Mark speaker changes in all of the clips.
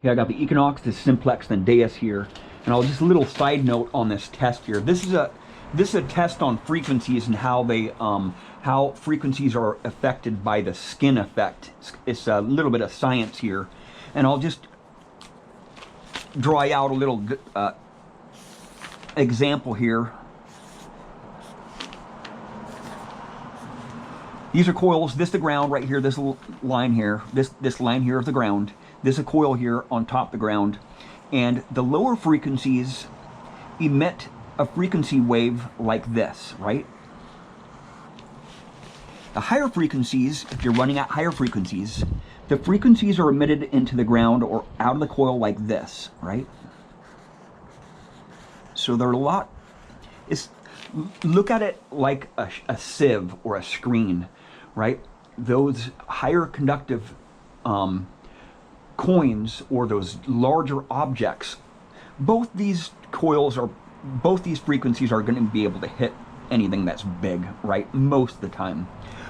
Speaker 1: Okay, I got the Equinox, the Simplex, and Deus here. And I'll just a little side note on this test here. This is a test on frequencies and how frequencies are affected by the skin effect. It's a little bit of science here, and I'll just draw out a little example here. These are coils. This is the ground right here. This little line here. This line here is the ground. This is a coil here on top of the ground. And the lower frequencies emit a frequency wave like this, right? The higher frequencies, if you're running at higher frequencies, the frequencies are emitted into the ground or out of the coil like this, right? So they're a lot, look at it like a sieve or a screen, right? Those higher conductive coins or those larger objects, both these frequencies are going to be able to hit anything that's big, right? Most of the time.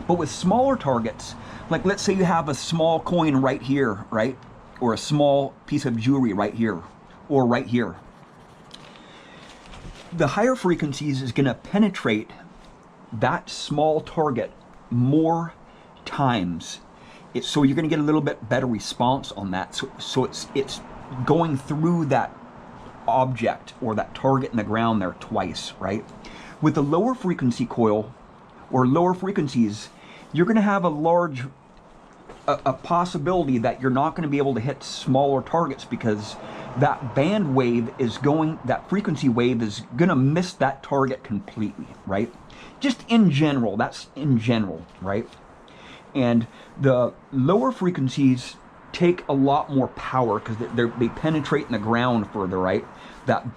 Speaker 1: But with smaller targets, like let's say you have a small coin right here, right? Or a small piece of jewelry right here, or right here. The higher frequencies is going to penetrate that small target more times. So you're going to get a little bit better response on that. So it's going through that object or that target in the ground there twice, right? With the lower frequency coil or lower frequencies, you're going to have a possibility that you're not going to be able to hit smaller targets because that band wave is that frequency wave is going to miss that target completely, right? Just in general, that's in general, right? And the lower frequencies take a lot more power because they penetrate in the ground further, right? That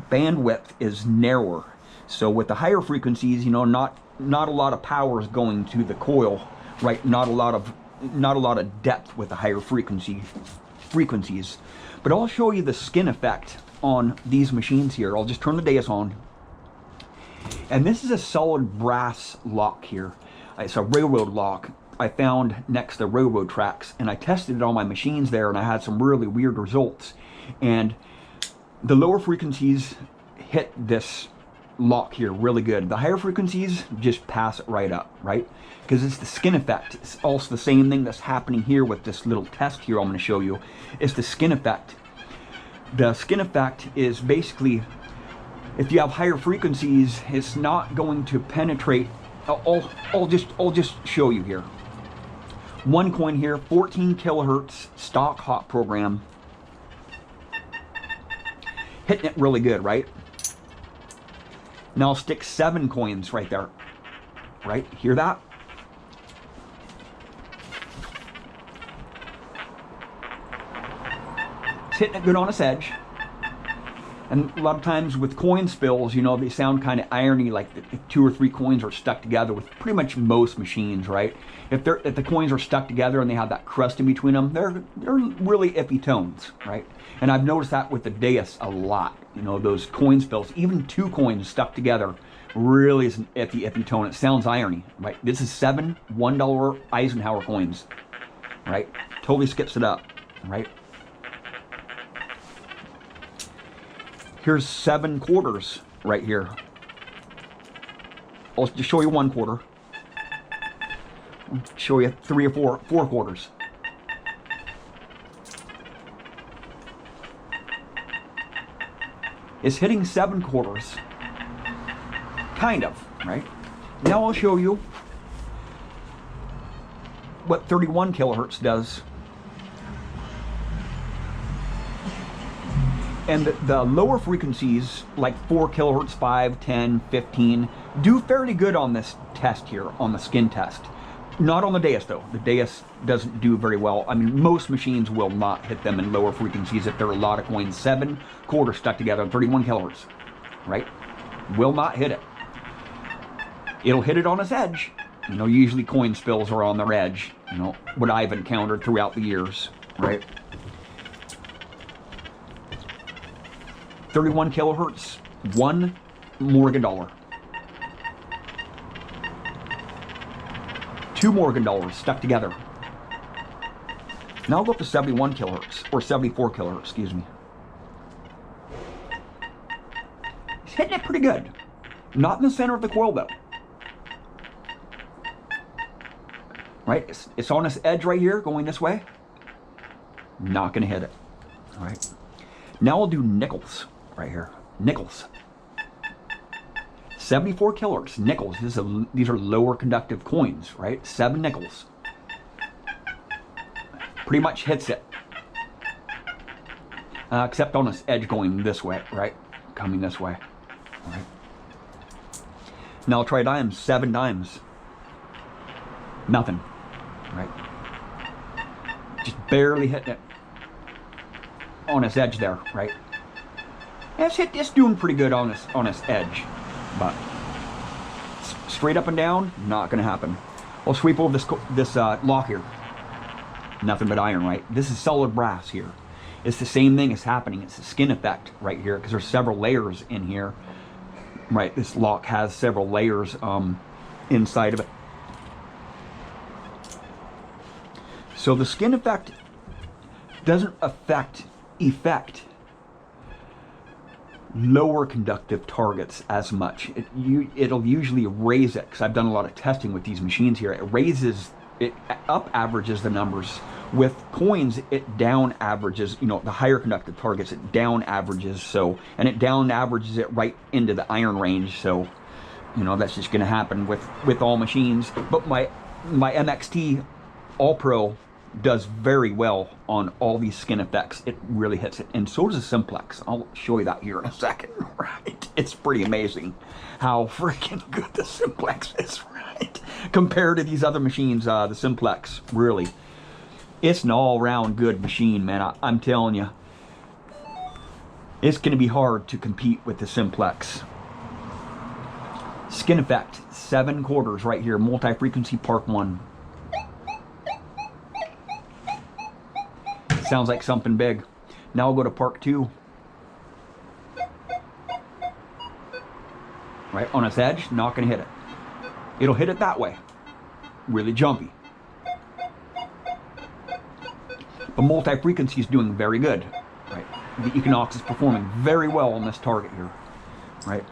Speaker 1: bandwidth is narrower. So with the higher frequencies, not a lot of power is going to the coil, right? Not a lot of depth with the higher frequencies. But I'll show you the skin effect on these machines here. I'll just turn the Deus on. And this is a solid brass lock here. It's a railroad lock I found next to railroad tracks, and I tested it on my machines there, and I had some really weird results. And the lower frequencies hit this lock here really good. The higher frequencies just pass it right up, right? Because it's the skin effect. It's also the same thing that's happening here with this little test here I'm going to show you. It's the skin effect. The skin effect is basically, if you have higher frequencies, it's not going to penetrate. I'll just show you here. One coin here, 14 kilohertz stock hot program. Hitting it really good, right? Now I'll stick 7 coins right there. Right? Hear that? It's hitting it good on its edge. And a lot of times with coin spills, they sound kind of irony, like if 2 or 3 coins are stuck together with pretty much most machines, right? If the coins are stuck together and they have that crust in between them, they're really iffy tones, right? And I've noticed that with the Deus a lot. Those coin spills, even 2 coins stuck together, really is an iffy tone. It sounds irony, right? This is 7 $1 Eisenhower coins, right? Totally skips it up, right? Here's 7 quarters right here. I'll just show you 1 quarter. I'll show you 3 or 4 quarters. It's hitting 7 quarters. Kind of, right? Now I'll show you what 31 kilohertz does. And the lower frequencies, like 4 kilohertz, 5, 10, 15, do fairly good on this test here, on the skin test. Not on the Deus though. The Deus doesn't do very well. I mean, most machines will not hit them in lower frequencies if there are a lot of coins. 7 quarters stuck together, 31 kilohertz, right? Will not hit it. It'll hit it on its edge. Usually coin spills are on their edge, what I've encountered throughout the years, right? 31 kilohertz, 1 Morgan dollar. 2 Morgan dollars stuck together. Now I'll go up to 71 kilohertz, or 74 kilohertz, excuse me. It's hitting it pretty good. Not in the center of the coil though. Right, it's on this edge right here, going this way. Not gonna hit it. All right. Now I'll do nickels right here. Nickels. 74 kilohertz, nickels. These are lower conductive coins, right? 7 nickels. Pretty much hits it. Except on this edge going this way, right? Coming this way. All right. Now I'll try dimes, 7 dimes. Nothing, right? Just barely hitting it on this edge there, right? And it's doing pretty good on this edge, but straight up and down, not gonna happen. I'll sweep over this lock here. Nothing but iron, right? This is solid brass here. It's the same thing is happening. It's a skin effect right here because there's several layers in here, right? This lock has several layers inside of it. So the skin effect doesn't affect lower conductive targets as much. It'll usually raise it, because I've done a lot of testing with these machines here. It up averages the numbers. With coins, it down averages, you know, the higher conductive targets, it down averages, so, and it down averages it right into the iron range, so, you know, that's just gonna happen with all machines. But my MXT All Pro does very well on all these skin effects. It really hits it, and so does the Simplex. I'll show you that here in a second. Right, it's pretty amazing how freaking good the Simplex is, right, compared to these other machines. The Simplex, really, it's an all-round good machine, man. I'm telling you, it's gonna be hard to compete with the Simplex. Skin effect, 7 quarters right here, multi-frequency Park 1. Sounds like something big. Now I'll go to Park 2. Right on its edge, not gonna hit it. It'll hit it that way. Really jumpy. The multi-frequency is doing very good. Right. The Equinox is performing very well on this target here. Right.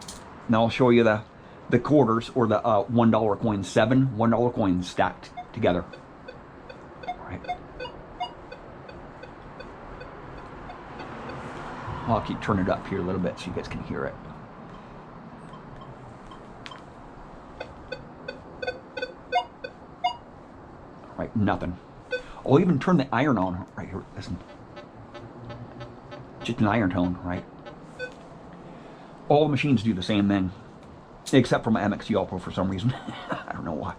Speaker 1: Now I'll show you the quarters, or the $1 coins, 7 $1 coins stacked together. Right. I'll keep turning it up here a little bit so you guys can hear it. Right, nothing. I'll even turn the iron on right here. Listen. Just an iron tone, right? All the machines do the same thing, except for my MXT All Pro for some reason. I don't know why.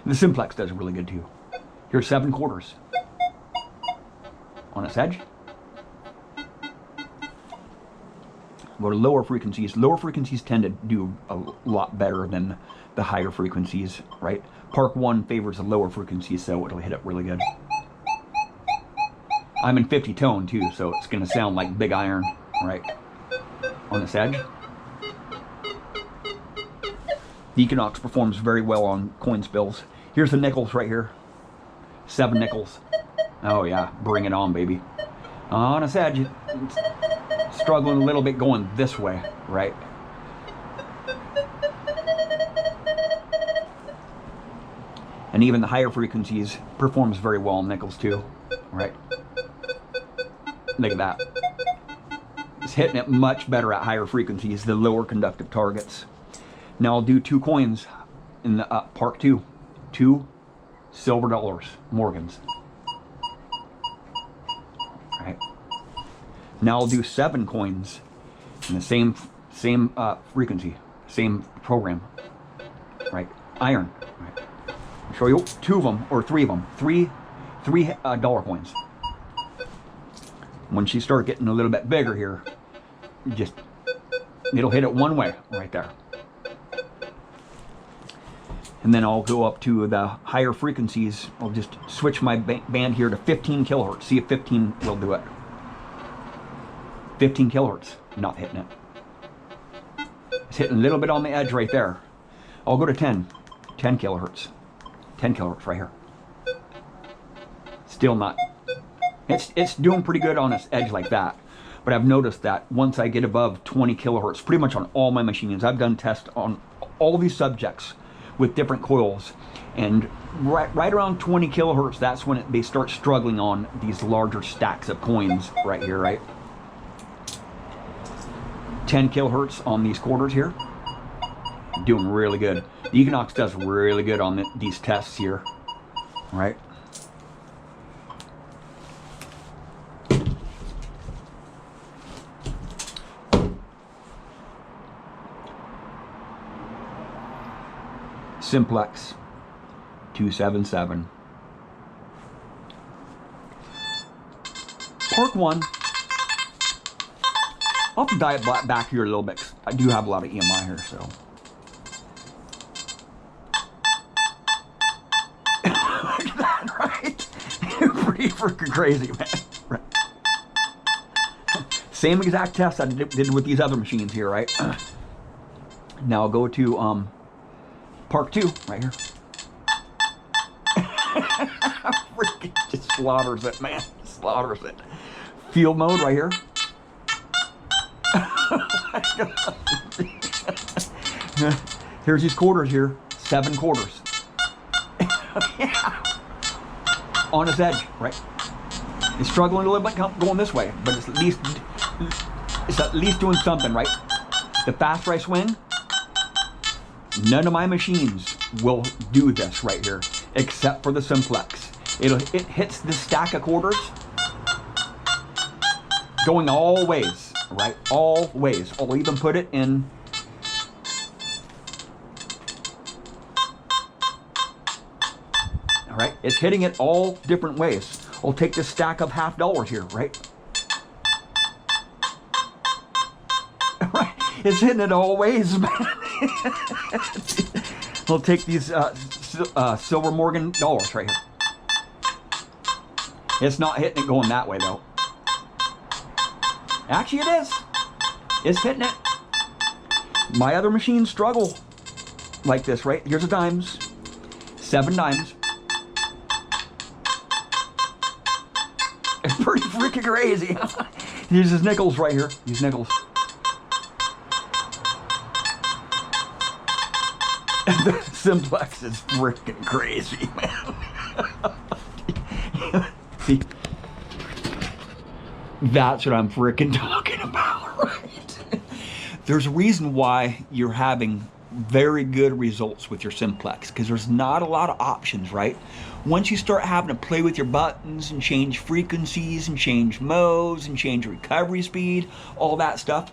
Speaker 1: And the Simplex does really good too. Here's 7 quarters on its edge. Go to lower frequencies. Lower frequencies tend to do a lot better than the higher frequencies, right? Park 1 favors the lower frequencies, so it'll hit it really good. I'm in 50 tone too, so it's gonna sound like big iron, right? On this edge. The Equinox performs very well on coin spills. Here's the nickels right here. 7 nickels. Oh yeah, bring it on, baby. On its edge, it's struggling a little bit going this way, right? And even the higher frequencies performs very well on nickels too, right? Look at that. It's hitting it much better at higher frequencies, the lower conductive targets. Now I'll do 2 coins in the Park 2. 2 silver dollars, Morgans. Right. Now I'll do 7 coins in the same frequency, same program. Right. Iron. Right. I'll show you 2 of them, or 3 of them. 3 dollar coins. When she starts getting a little bit bigger here, it'll hit it one way right there. And then I'll go up to the higher frequencies. I'll just switch my band here to 15 kilohertz. See if 15 will do it. 15 kilohertz, not hitting it. It's hitting a little bit on the edge right there. I'll go to 10 kilohertz. 10 kilohertz right here. Still not It's doing pretty good on its edge like that. But I've noticed that once I get above 20 kilohertz, pretty much on all my machines, I've done tests on all these subjects with different coils, and right around 20 kilohertz, that's when they start struggling on these larger stacks of coins right here, right? 10 kilohertz on these quarters here, doing really good. The Equinox does really good on these tests here, right? Simplex 277. Park 1. I'll have to dial it back here a little bit. I do have a lot of EMI here, so. Look at that, right? Pretty freaking crazy, man. Right. Same exact test I did with these other machines here, right? Now I'll go to Park 2 right here. Freaking just slaughters it, man. Slaughters it. Field mode right here. Here's these quarters here. 7 quarters. Yeah. On its edge, right? It's struggling a little bit going this way, but it's at least doing something, right? The faster I swing, none of my machines will do this right here, except for the Simplex. It hits this stack of quarters, going all ways, right? All ways. I'll even put it in. All right, it's hitting it all different ways. I'll take this stack of $50 here, right? Right, it's hitting it all ways, man. I'll take these Silver Morgan dollars right here. It's not hitting it going that way though. Actually it is. It's hitting it. My other machines struggle like this, right? Here's the dimes. 7 dimes. It's pretty freaking crazy. Here's his nickels right here. These nickels. The Simplex is freaking crazy, man. See, that's what I'm freaking talking about, right? There's a reason why you're having very good results with your Simplex, because there's not a lot of options, right? Once you start having to play with your buttons and change frequencies and change modes and change recovery speed, all that stuff,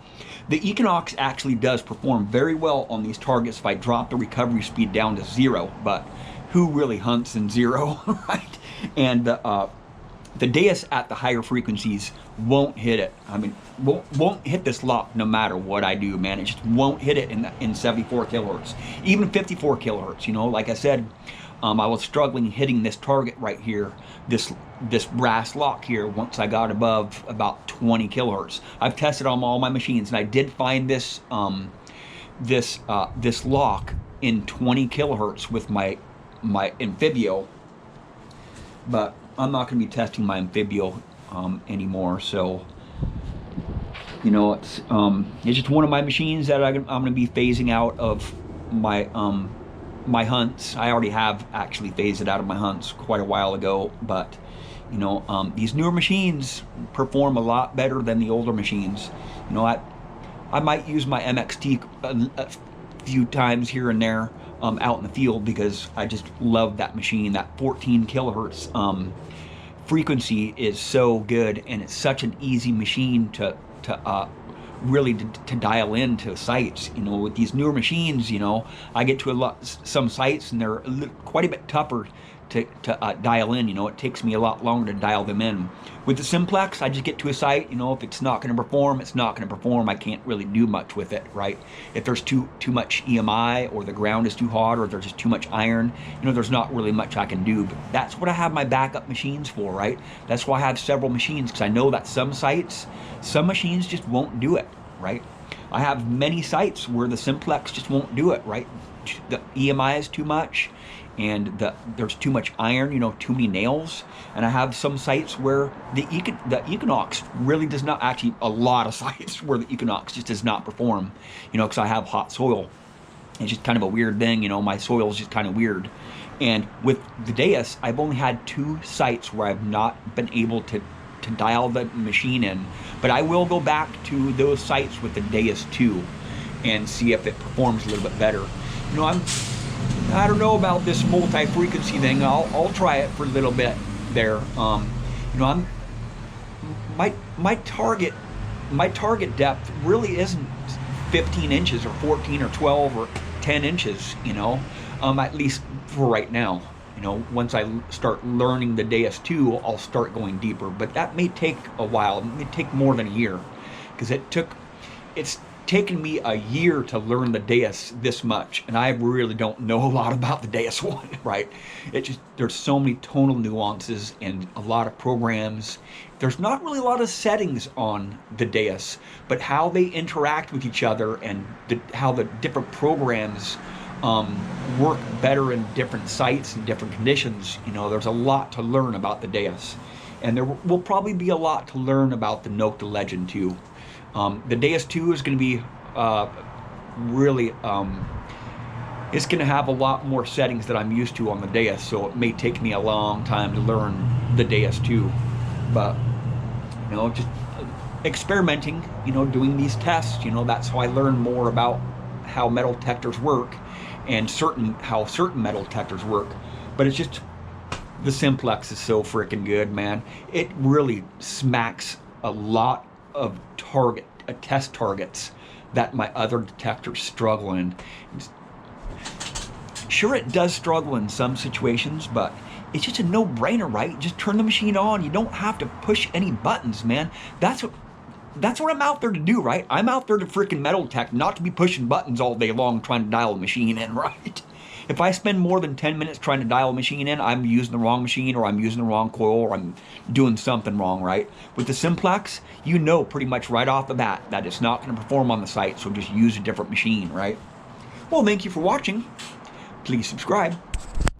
Speaker 1: the Equinox actually does perform very well on these targets if I drop the recovery speed down to 0, but who really hunts in 0, right? And the Deus at the higher frequencies won't hit it. I mean, won't hit this lock no matter what I do, man. It just won't hit it in 74 kilohertz, even 54 kilohertz. You know, like I said, I was struggling hitting this target right here, this brass lock here, once I got above about 20 kilohertz. I've tested on all my machines, and I did find this this lock in 20 kilohertz with my Amphibio, but I'm not going to be testing my Amphibio anymore. So, you know, it's just one of my machines that I'm going to be phasing out of my my hunts. I already have actually phased it out of my hunts quite a while ago, but you know, these newer machines perform a lot better than the older machines. You know, I might use my MXT a few times here and there out in the field, because I just love that machine. That 14 kilohertz frequency is so good, and it's such an easy machine to really to dial into sites. You know, with these newer machines, you know, I get to some sites and they're quite a bit tougher to dial in. You know, it takes me a lot longer to dial them in. With the Simplex, I just get to a site, you know, if it's not going to perform, it's not going to perform. I can't really do much with it, right? If there's too much EMI, or the ground is too hot, or there's just too much iron, you know, there's not really much I can do. But that's what I have my backup machines for, right? That's why I have several machines, because I know that some sites, some machines just won't do it, right? I have many sites where the Simplex just won't do it, right? The EMI is too much, and there's too much iron, you know, too many nails. And I have some sites where the Equinox really does not, actually a lot of sites where the Equinox just does not perform, you know, because I have hot soil. It's just kind of a weird thing, you know, my soil is just kind of weird. And with the Deus, I've only had 2 sites where I've not been able to dial the machine in, but I will go back to those sites with the Deus 2 and see if it performs a little bit better. You know, I don't know about this multi-frequency thing. I'll try it for a little bit there. You know, my target depth really isn't 15 inches or 14 or 12 or 10 inches, you know, at least for right now. You know, once I start learning the Deus 2, I'll start going deeper, but that may take a while. It may take more than a year, because it's taken me a year to learn the Deus this much, and I really don't know a lot about the Deus 1, right? There's so many tonal nuances and a lot of programs. There's not really a lot of settings on the Deus, but how they interact with each other and how the different programs work better in different sites and different conditions. You know, there's a lot to learn about the Deus, and there will probably be a lot to learn about the Nocta Legend too. The Deus 2 is going to be really, it's going to have a lot more settings that I'm used to on the Deus, so it may take me a long time to learn the Deus 2. But, you know, just experimenting, you know, doing these tests, you know, that's how I learn more about how metal detectors work and how certain metal detectors work. But it's just, the Simplex is so freaking good, man. It really smacks a lot of test targets that my other detectors struggle in. Sure, it does struggle in some situations, but it's just a no-brainer, right? Just turn the machine on. You don't have to push any buttons, man. That's what I'm out there to do, right? I'm out there to freaking metal detect, not to be pushing buttons all day long trying to dial a machine in, right? If I spend more than 10 minutes trying to dial a machine in, I'm using the wrong machine, or I'm using the wrong coil, or I'm doing something wrong, right? With the Simplex, you know pretty much right off the bat that it's not going to perform on the site, so just use a different machine, right? Well, thank you for watching. Please subscribe.